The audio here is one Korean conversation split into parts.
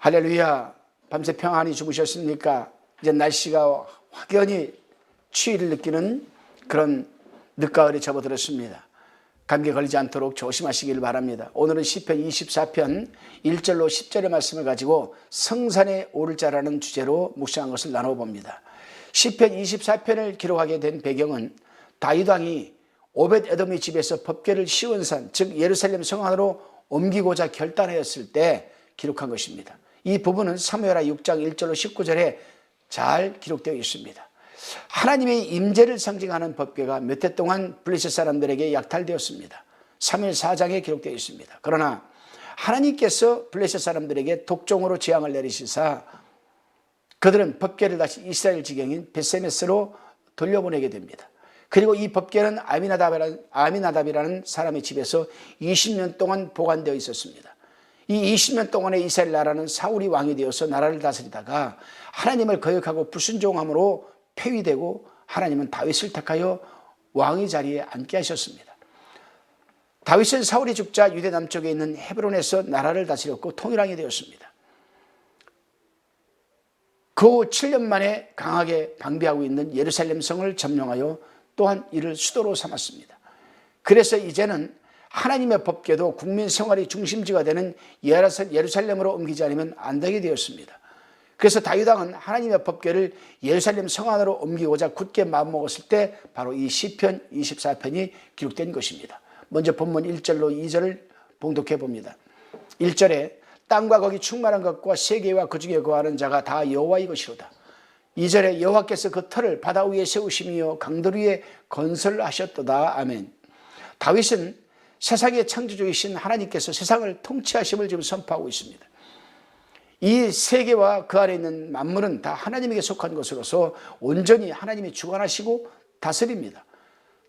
할렐루야. 밤새 평안히 주무셨습니까? 이제 날씨가 확연히 추위를 느끼는 그런 늦가을에 접어들었습니다. 감기 걸리지 않도록 조심하시길 바랍니다. 오늘은 시편 24편 1절로 10절의 말씀을 가지고 성산에 오를 자라는 주제로 묵상한 것을 나눠봅니다. 시편 24편을 기록하게 된 배경은 다윗 왕이 오벳 에돔의 집에서 법궤를 시온산, 즉 예루살렘 성 안으로 옮기고자 결단하였을 때 기록한 것입니다. 이 부분은 사무엘하 6장 1절로 19절에 잘 기록되어 있습니다. 하나님의 임재를 상징하는 법궤가 몇 해 동안 블레셋 사람들에게 약탈되었습니다. 사무엘 4장에 기록되어 있습니다. 그러나 하나님께서 블레셋 사람들에게 독종으로 재앙을 내리시사 그들은 법궤를 다시 이스라엘 지경인 벳세메스로 돌려보내게 됩니다. 그리고 이 법궤는 아미나답이라는 사람의 집에서 20년 동안 보관되어 있었습니다. 이 20년 동안의 이스라엘 나라는 사울이 왕이 되어서 나라를 다스리다가 하나님을 거역하고 불순종함으로 폐위되고 하나님은 다윗을 택하여 왕의 자리에 앉게 하셨습니다. 다윗은 사울이 죽자 유대 남쪽에 있는 헤브론에서 나라를 다스렸고 통일왕이 되었습니다. 그 후 7년 만에 강하게 방비하고 있는 예루살렘 성을 점령하여 또한 이를 수도로 삼았습니다. 그래서 이제는 하나님의 법궤도 국민 생활의 중심지가 되는 예루살렘으로 옮기지 않으면 안 되게 되었습니다. 그래서 다윗 왕은 하나님의 법궤를 예루살렘 성 안으로 옮기고자 굳게 마음먹었을 때 바로 이 시편 24편이 기록된 것입니다. 먼저 본문 1절로 2절을 봉독해 봅니다. 1절에 땅과 거기 충만한 것과 세계와 그 중에 거하는 자가 다 여호와의 것이로다. 2절에 여호와께서 그 터를 바다 위에 세우시며 강들 위에 건설하셨도다. 아멘. 다윗은 세상의 창조주이신 하나님께서 세상을 통치하심을 지금 선포하고 있습니다. 이 세계와 그 안에 있는 만물은 다 하나님에게 속한 것으로서 온전히 하나님이 주관하시고 다스립니다.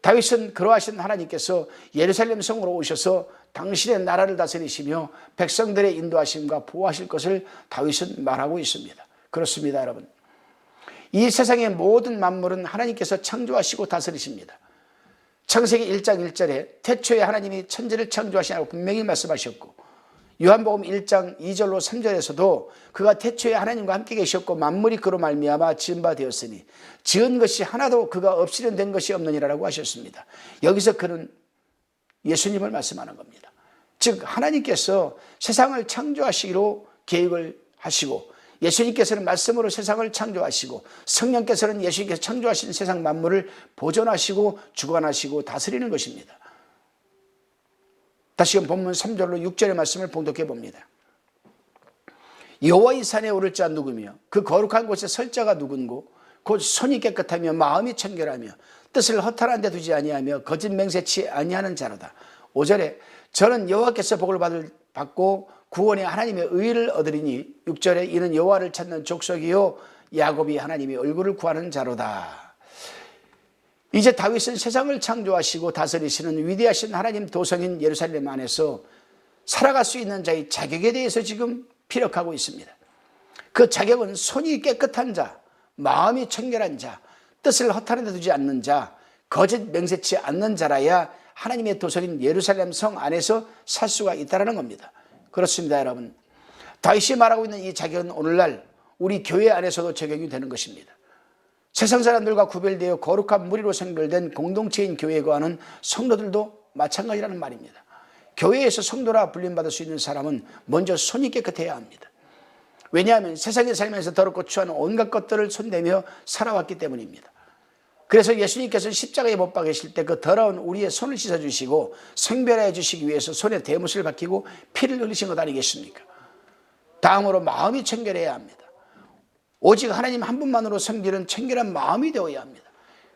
다윗은 그러하신 하나님께서 예루살렘 성으로 오셔서 당신의 나라를 다스리시며 백성들의 인도하심과 보호하실 것을 다윗은 말하고 있습니다. 그렇습니다, 여러분. 이 세상의 모든 만물은 하나님께서 창조하시고 다스리십니다. 창세기 1장 1절에 태초에 하나님이 천지를 창조하시라고 분명히 말씀하셨고, 요한복음 1장 2절로 3절에서도 그가 태초에 하나님과 함께 계셨고 만물이 그로 말미암아 지은 바 되었으니 지은 것이 하나도 그가 없이는 된 것이 없느니라고 하셨습니다. 여기서 그는 예수님을 말씀하는 겁니다. 즉 하나님께서 세상을 창조하시기로 계획을 하시고 예수님께서는 말씀으로 세상을 창조하시고 성령께서는 예수님께서 창조하신 세상 만물을 보존하시고 주관하시고 다스리는 것입니다. 다시금 본문 3절로 6절의 말씀을 봉독해 봅니다. 여호와의 산에 오를 자 누구며 그 거룩한 곳에 설 자가 누군고 곧 손이 깨끗하며 마음이 청결하며 뜻을 허탄한 데 두지 아니하며 거짓 맹세치 아니하는 자로다. 5절에 저는 여호와께서 복을 받고 구원의 하나님의 의를 얻으리니 6절에 이는 여호와를 찾는 족속이요 야곱이 하나님의 얼굴을 구하는 자로다. 이제 다윗은 세상을 창조하시고 다스리시는 위대하신 하나님 도성인 예루살렘 안에서 살아갈 수 있는 자의 자격에 대해서 지금 피력하고 있습니다. 그 자격은 손이 깨끗한 자, 마음이 청결한 자, 뜻을 허탄한 데 두지 않는 자, 거짓 맹세치 않는 자라야 하나님의 도성인 예루살렘 성 안에서 살 수가 있다는 겁니다. 그렇습니다, 여러분. 다윗이 말하고 있는 이 자격은 오늘날 우리 교회 안에서도 적용이 되는 것입니다. 세상 사람들과 구별되어 거룩한 무리로 선별된 공동체인 교회에 거하는 성도들도 마찬가지라는 말입니다. 교회에서 성도라 불림받을 수 있는 사람은 먼저 손이 깨끗해야 합니다. 왜냐하면 세상에 살면서 더럽고 추한 온갖 것들을 손대며 살아왔기 때문입니다. 그래서 예수님께서는 십자가에 못 박으실 때 그 더러운 우리의 손을 씻어주시고 성별해 주시기 위해서 손에 대못을 박히고 피를 흘리신 것 아니겠습니까? 다음으로 마음이 청결해야 합니다. 오직 하나님 한 분만으로 섬기는 청결한 마음이 되어야 합니다.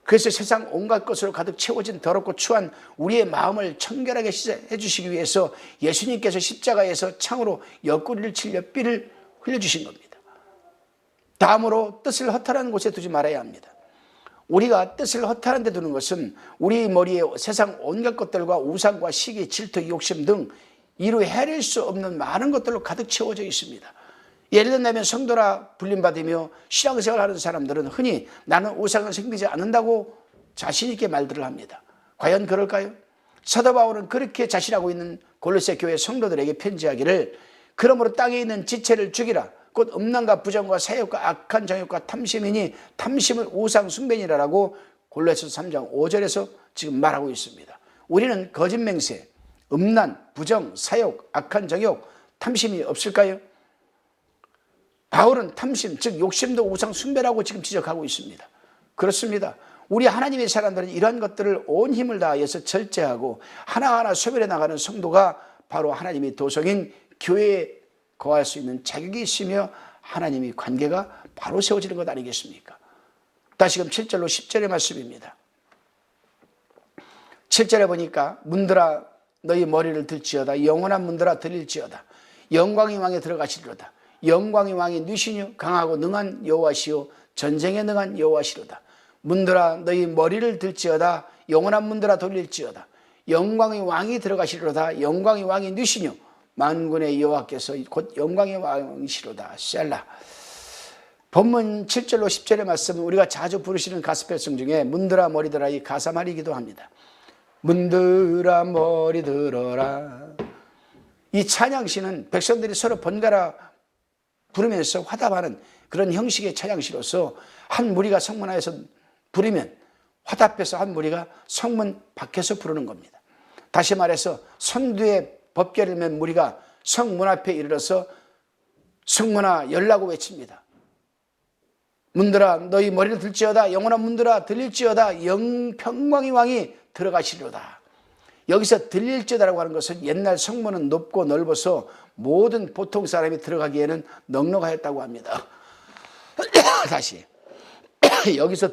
그래서 세상 온갖 것으로 가득 채워진 더럽고 추한 우리의 마음을 청결하게 해주시기 위해서 예수님께서 십자가에서 창으로 옆구리를 칠려 피를 흘려주신 겁니다. 다음으로 뜻을 허탄한 곳에 두지 말아야 합니다. 우리가 뜻을 허탄한 데 두는 것은 우리 머리에 세상 온갖 것들과 우상과 시기, 질투, 욕심 등 이루 헤아릴 수 없는 많은 것들로 가득 채워져 있습니다. 예를 들면 성도라 불림받으며 신앙생활하는 사람들은 흔히 나는 우상을 섬기지 않는다고 자신 있게 말들을 합니다. 과연 그럴까요? 사도 바울은 그렇게 자신하고 있는 골로새 교회 성도들에게 편지하기를 그러므로 땅에 있는 지체를 죽이라. 곧 음란과 부정과 사욕과 악한 정욕과 탐심이니 탐심은 우상 숭배니라라고 골로새서 3장 5절에서 지금 말하고 있습니다. 우리는 거짓 맹세, 음란, 부정, 사욕, 악한 정욕, 탐심이 없을까요? 바울은 탐심, 즉 욕심도 우상 숭배라고 지금 지적하고 있습니다. 그렇습니다. 우리 하나님의 사람들은 이러한 것들을 온 힘을 다하여서 절제하고 하나하나 소멸해 나가는 성도가 바로 하나님의 도성인 교회에 거할 수 있는 자격이 있으며 하나님의 관계가 바로 세워지는 것 아니겠습니까? 다시금 7절로 10절의 말씀입니다. 7절에 보니까 문들아 너희 머리를 들지어다. 영원한 문들아 들릴지어다. 영광의 왕에 들어가시리로다. 영광의 왕이 누시뇨 강하고 능한 여호와시요 전쟁에 능한 여호와시로다. 문들아 너희 머리를 들지어다. 영원한 문들아 돌릴지어다. 영광의 왕이 들어가시리로다. 영광의 왕이 누시뇨 만군의 여호와께서 곧 영광의 왕이시로다. 셀라. 본문 7절로 10절의 말씀은 우리가 자주 부르시는 가스펠송 중에 문들아 머리들아 이 가사말이기도 합니다. 문들아 머리 들어라. 이 찬양시는 백성들이 서로 번갈아 부르면서 화답하는 그런 형식의 찬양시로서 한 무리가 성문 안에서 부르면 화답해서 한 무리가 성문 밖에서 부르는 겁니다. 다시 말해서 선두에 법궤를 맨 무리가 성문 앞에 이르러서 성문아 열라고 외칩니다. 문들아 너희 머리를 들지어다. 영원한 문들아 들릴지어다. 평강의 왕이 들어가시리로다. 여기서 들릴지어다라고 하는 것은 옛날 성문은 높고 넓어서 모든 보통 사람이 들어가기에는 넉넉하였다고 합니다. 다시 여기서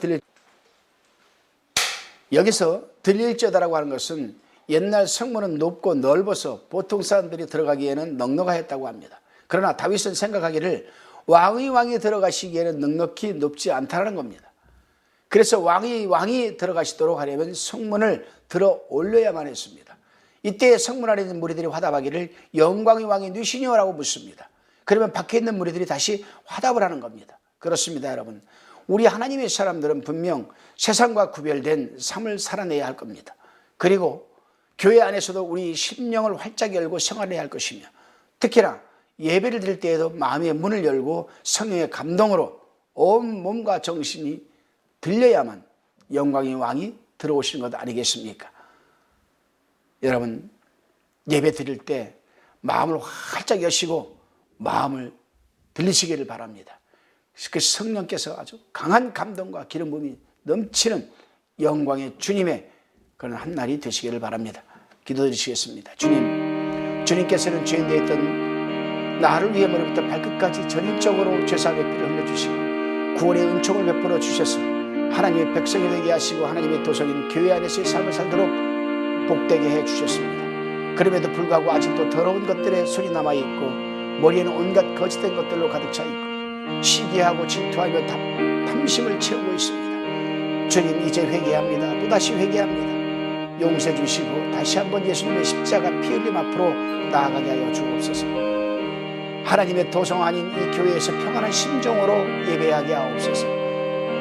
들릴지어다라고 하는 것은 옛날 성문은 높고 넓어서 보통 사람들이 들어가기에는 넉넉하였다고 합니다. 그러나 다윗은 생각하기를 왕이 들어가시기에는 넉넉히 높지 않다는 겁니다. 그래서 왕이 들어가시도록 하려면 성문을 들어 올려야만 했습니다. 이때 성문 안에 있는 무리들이 화답하기를 영광의 왕이 누시뇨라고 묻습니다. 그러면 밖에 있는 무리들이 다시 화답을 하는 겁니다. 그렇습니다, 여러분. 우리 하나님의 사람들은 분명 세상과 구별된 삶을 살아내야 할 겁니다. 그리고 교회 안에서도 우리 심령을 활짝 열고 생활해야 할 것이며 특히나 예배를 드릴 때에도 마음의 문을 열고 성령의 감동으로 온 몸과 정신이 들려야만 영광의 왕이 들어오시는 것 아니겠습니까? 여러분 예배 드릴 때 마음을 활짝 여시고 마음을 들리시기를 바랍니다. 그 성령께서 아주 강한 감동과 기름 부음이 넘치는 영광의 주님의 그런 한 날이 되시기를 바랍니다. 기도드리시겠습니다. 주님께서는 죄인 되어 있던 나를 위해 머리부터 발끝까지 전인적으로 죄사함의 피를 흘려주시고 구원의 은총을 베풀어 주셔서 하나님의 백성이 되게 하시고 하나님의 도성인 교회 안에서의 삶을 살도록 복되게 해주셨습니다. 그럼에도 불구하고 아직도 더러운 것들에 손이 남아있고 머리에는 온갖 거짓된 것들로 가득 차있고 시기하고 질투하며 탐심을 채우고 있습니다. 주님 이제 회개합니다. 또다시 회개합니다. 용서해 주시고 다시 한번 예수님의 십자가 피 흘림 앞으로 나아가게 하여 주옵소서. 하나님의 도성 아닌 이 교회에서 평안한 심정으로 예배하게 하옵소서.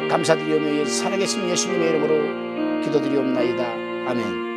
감사드리오며 살아계신 예수님의 이름으로 기도드리옵나이다. 아멘.